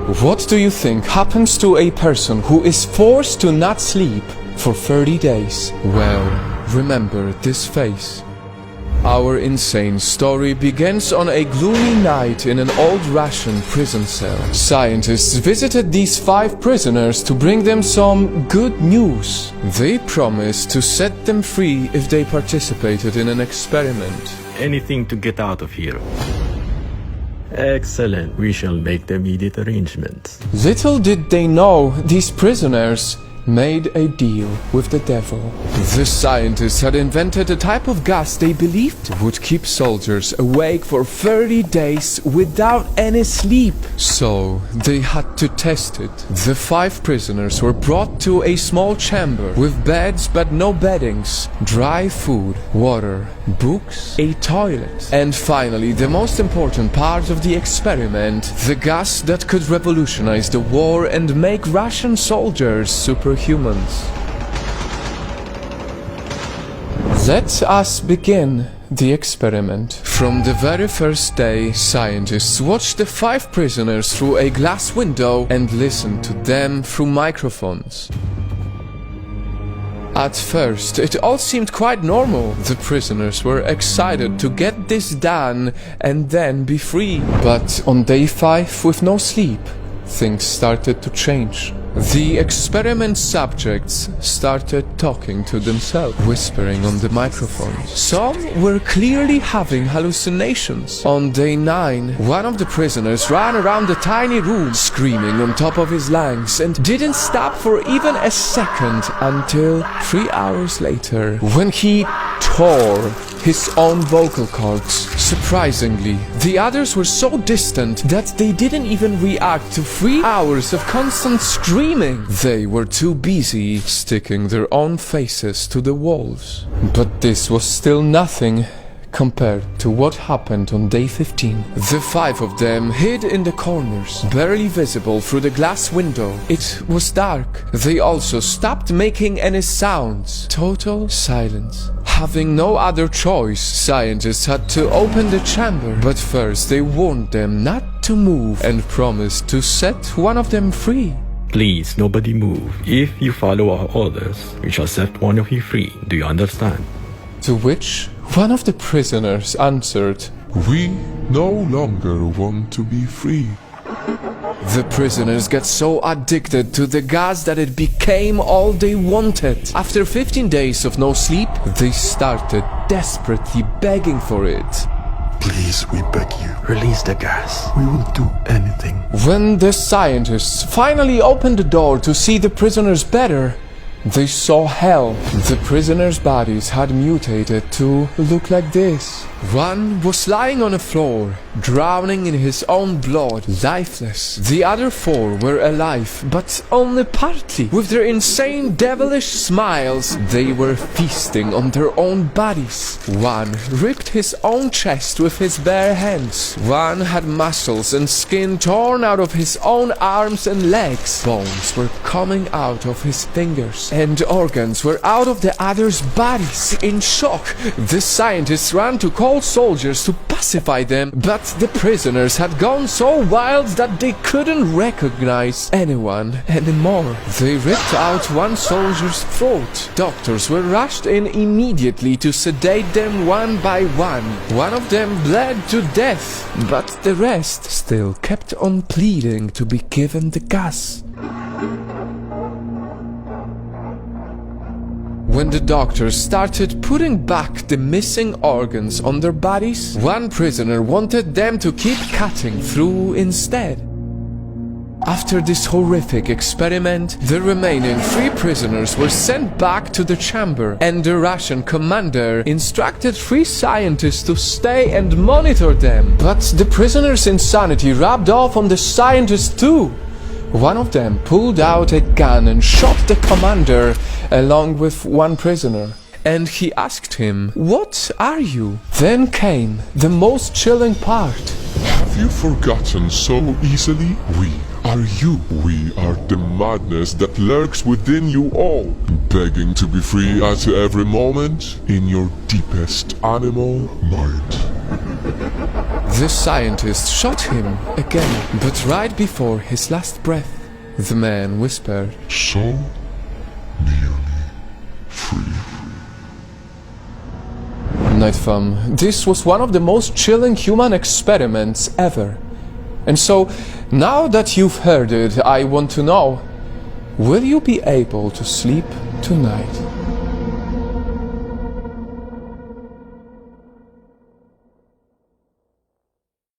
What do you think happens to a person who is forced to not sleep for 30 days? Well, remember this face. Our insane story begins on a gloomy night in an old Russian prison cell. Scientists visited these 5 prisoners to bring them some good news. They promised to set them free if they participated in an experiment. Anything to get out of here. Excellent. We shall make the immediate arrangements. Little did they know these prisoners made a deal with the devil. The scientists had invented a type of gas they believed would keep soldiers awake for 30 days without any sleep. So they had to test it. The 5 prisoners were brought to a small chamber with beds but no beddings, dry food, water, books, a toilet, and finally the most important part of the experiment, the gas that could revolutionize the war and make Russian soldiers superhumans. Let us begin the experiment. From the very first day, scientists watched the 5 prisoners through a glass window and listened to them through microphones. At first, it all seemed quite normal. The prisoners were excited to get this done and then be free. But on day 5, with no sleep, things started to change. The experiment subjects started talking to themselves, whispering on the microphones. Some were clearly having hallucinations. On day 9, one of the prisoners ran around the tiny room, screaming on top of his lungs, and didn't stop for even a second until 3 hours later, when he tore his own vocal cords. Surprisingly, the others were so distant that they didn't even react to 3 hours of constant screaming. They were too busy sticking their own faces to the walls. But this was still nothing compared to what happened on day 15. The 5 of them hid in the corners, barely visible through the glass window. It was dark. They also stopped making any sounds. Total silence. Having no other choice, scientists had to open the chamber. But first they warned them not to move and promised to set one of them free. Please, nobody move. If you follow our orders, we shall set one of you free. Do you understand? To which one of the prisoners answered, "We no longer want to be free." The prisoners got so addicted to the gas that it became all they wanted. After 15 days of no sleep, they started desperately begging for it. Please, we beg you, release the gas. We will do anything. When the scientists finally opened the door to see the prisoners better, they saw hell. The prisoners' bodies had mutated to look like this. One was lying on the floor, drowning in his own blood, lifeless. The other 4 were alive, but only partly. With their insane devilish smiles, they were feasting on their own bodies. One ripped his own chest with his bare hands. One had muscles and skin torn out of his own arms and legs. Bones were coming out of his fingers, and organs were out of the others' bodies. In shock, the scientists ran to call soldiers to pacify them, but the prisoners had gone so wild that they couldn't recognize anyone anymore. They ripped out one soldier's throat. Doctors were rushed in immediately to sedate them one by one. One of them bled to death, but the rest still kept on pleading to be given the gas. When the doctors started putting back the missing organs on their bodies, one prisoner wanted them to keep cutting through instead. After this horrific experiment, the remaining 3 prisoners were sent back to the chamber, and the Russian commander instructed 3 scientists to stay and monitor them. But the prisoners' insanity rubbed off on the scientists too. One of them pulled out a gun and shot the commander along with one prisoner. And he asked him, "What are you?" Then came the most chilling part. Have you forgotten so easily? We are you. We are the madness that lurks within you all, begging to be free at every moment in your deepest animal mind. The scientist shot him again, but right before his last breath, the man whispered, So nearly free. Nightfam, this was one of the most chilling human experiments ever. And so, now that you've heard it, I want to know, will you be able to sleep tonight?